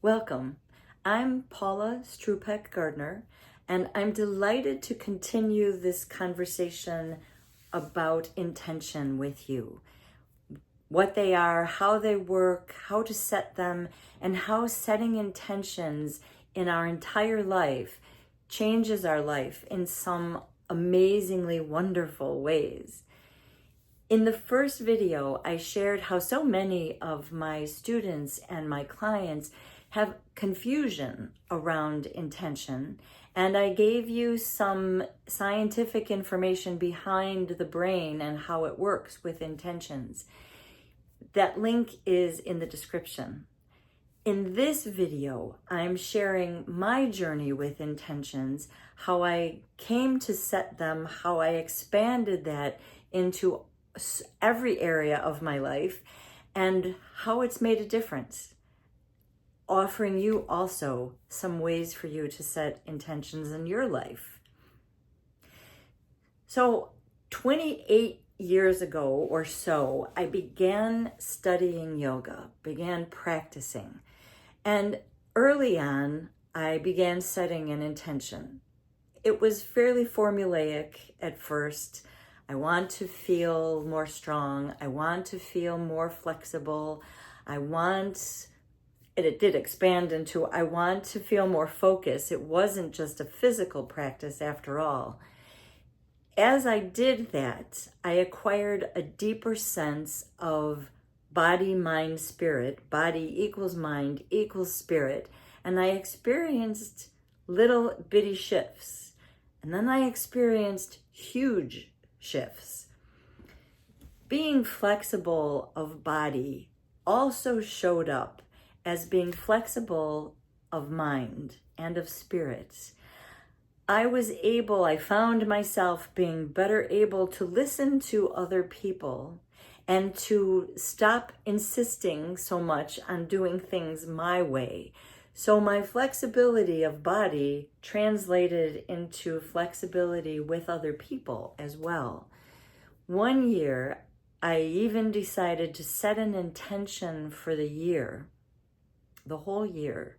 Welcome. I'm Paula Strupeck Gardner, and I'm delighted to continue this conversation about intention with you. What they are, how they work, how to set them, and how setting intentions in our entire life changes our life in some amazingly wonderful ways. In the first video, I shared how so many of my students and my clients have confusion around intention, and I gave you some scientific information behind the brain and how it works with intentions. That link is in the description. In this video, I'm sharing my journey with intentions, how I came to set them, how I expanded that into every area of my life, and how it's made a difference. Offering you also some ways for you to set intentions in your life. So 28 years ago or so, I began studying yoga, began practicing. And early on, I began setting an intention. It was fairly formulaic at first. I want to feel more strong. I want to feel more flexible. It did expand into, I want to feel more focused. It wasn't just a physical practice after all. As I did that, I acquired a deeper sense of body, mind, spirit. Body equals mind equals spirit. And I experienced little bitty shifts. And then I experienced huge shifts. Being flexible of body also showed up as being flexible of mind and of spirit. I found myself being better able to listen to other people and to stop insisting so much on doing things my way. So my flexibility of body translated into flexibility with other people as well. One year, I even decided to set an intention for the whole year.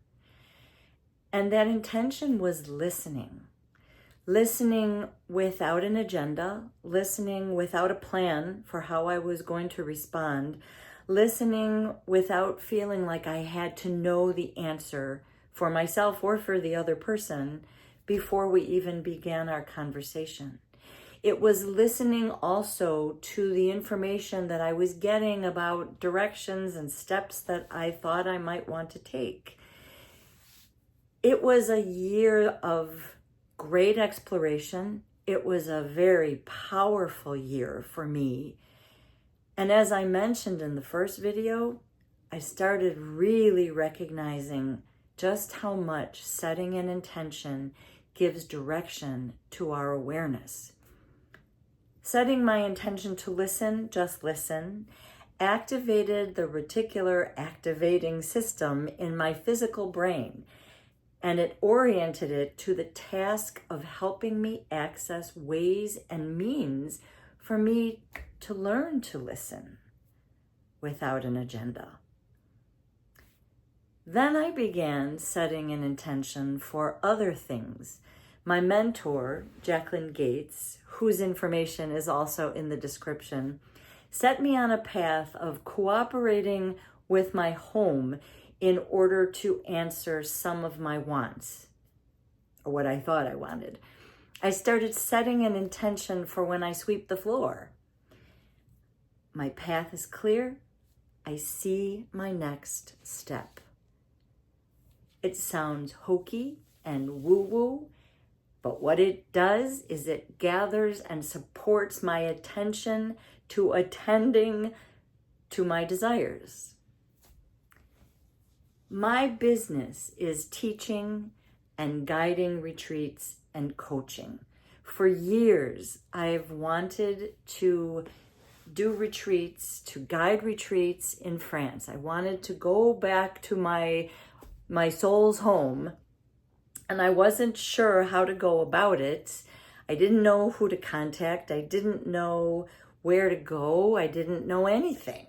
And that intention was listening. Listening without an agenda, listening without a plan for how I was going to respond, listening without feeling like I had to know the answer for myself or for the other person before we even began our conversation. It was listening also to the information that I was getting about directions and steps that I thought I might want to take. It was a year of great exploration. It was a very powerful year for me. And as I mentioned in the first video, I started really recognizing just how much setting an intention gives direction to our awareness. Setting my intention to listen, just listen, activated the reticular activating system in my physical brain, and it oriented it to the task of helping me access ways and means for me to learn to listen without an agenda. Then I began setting an intention for other things. My mentor, Jacqueline Gates, whose information is also in the description, set me on a path of cooperating with my home in order to answer some of my wants, or what I thought I wanted. I started setting an intention for when I sweep the floor. My path is clear. I see my next step. It sounds hokey and woo-woo, but what it does is it gathers and supports my attention to attending to my desires. My business is teaching and guiding retreats and coaching. For years, I've wanted to do retreats, to guide retreats in France. I wanted to go back to my soul's home, and I wasn't sure how to go about it. I didn't know who to contact. I didn't know where to go. I didn't know anything.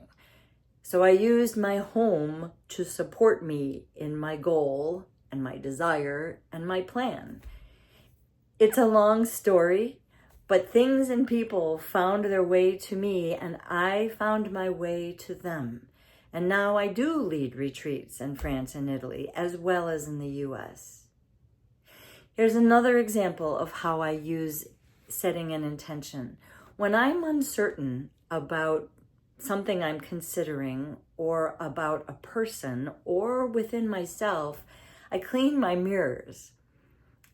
So I used my home to support me in my goal and my desire and my plan. It's a long story, but things and people found their way to me and I found my way to them. And now I do lead retreats in France and Italy, as well as in the US. Here's another example of how I use setting an intention. When I'm uncertain about something I'm considering or about a person or within myself, I clean my mirrors.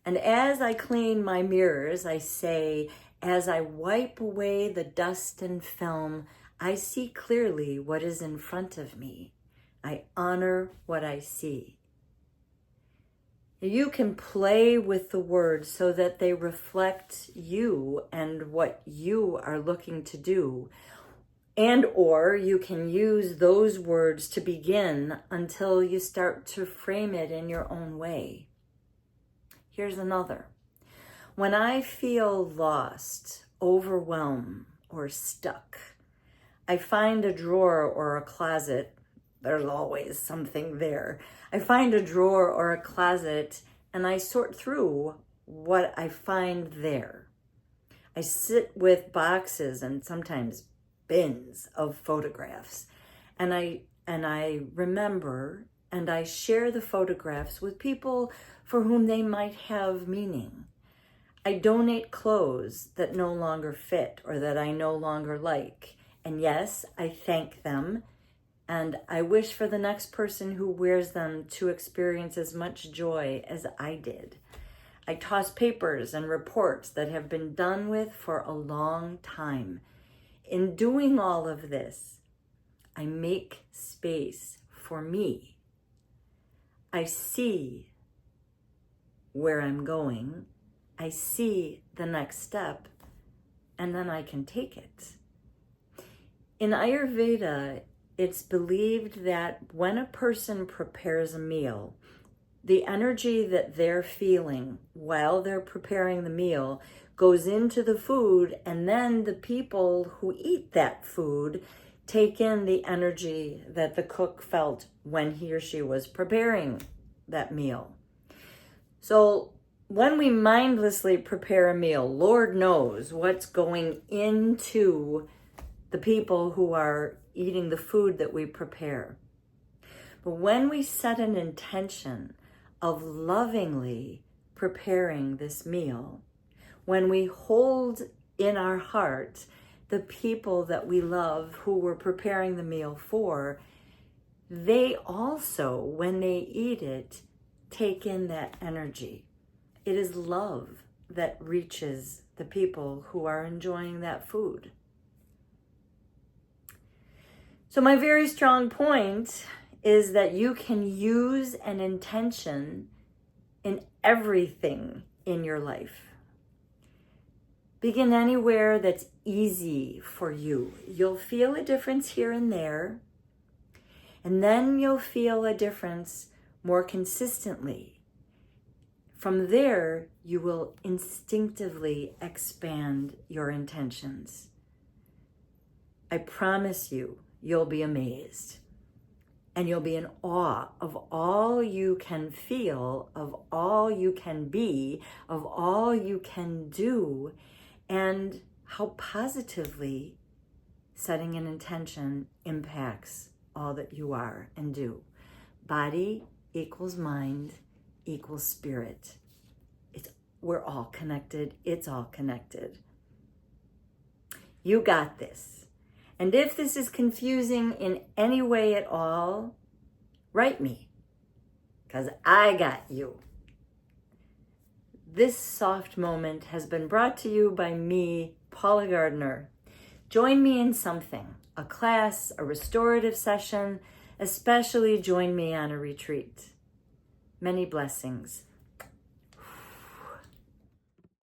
And as I clean my mirrors, I say, as I wipe away the dust and film, I see clearly what is in front of me. I honor what I see. You can play with the words so that they reflect you and what you are looking to do. And or you can use those words to begin until you start to frame it in your own way. Here's another. When I feel lost, overwhelmed, or stuck, I find a drawer or a closet. There's always something there. I find a drawer or a closet and I sort through what I find there. I sit with boxes and sometimes bins of photographs, and I remember and I share the photographs with people for whom they might have meaning. I donate clothes that no longer fit or that I no longer like. And yes, I thank them, and I wish for the next person who wears them to experience as much joy as I did. I toss papers and reports that have been done with for a long time. In doing all of this, I make space for me. I see where I'm going. I see the next step, and then I can take it. In Ayurveda, it's believed that when a person prepares a meal, the energy that they're feeling while they're preparing the meal goes into the food, and then the people who eat that food take in the energy that the cook felt when he or she was preparing that meal. So when we mindlessly prepare a meal, Lord knows what's going into the people who are eating the food that we prepare. But when we set an intention of lovingly preparing this meal, when we hold in our heart the people that we love who we're preparing the meal for, they also, when they eat it, take in that energy. It is love that reaches the people who are enjoying that food. So my very strong point is that you can use an intention in everything in your life. Begin anywhere that's easy for you. You'll feel a difference here and there, and then you'll feel a difference more consistently. From there, you will instinctively expand your intentions. I promise you, you'll be amazed. And you'll be in awe of all you can feel, of all you can be, of all you can do, and how positively setting an intention impacts all that you are and do. Body equals mind equals spirit. We're all connected. It's all connected. You got this. And if this is confusing in any way at all, write me, because I got you. This soft moment has been brought to you by me, Paula Gardner. Join me in something, a class, a restorative session, especially join me on a retreat. Many blessings.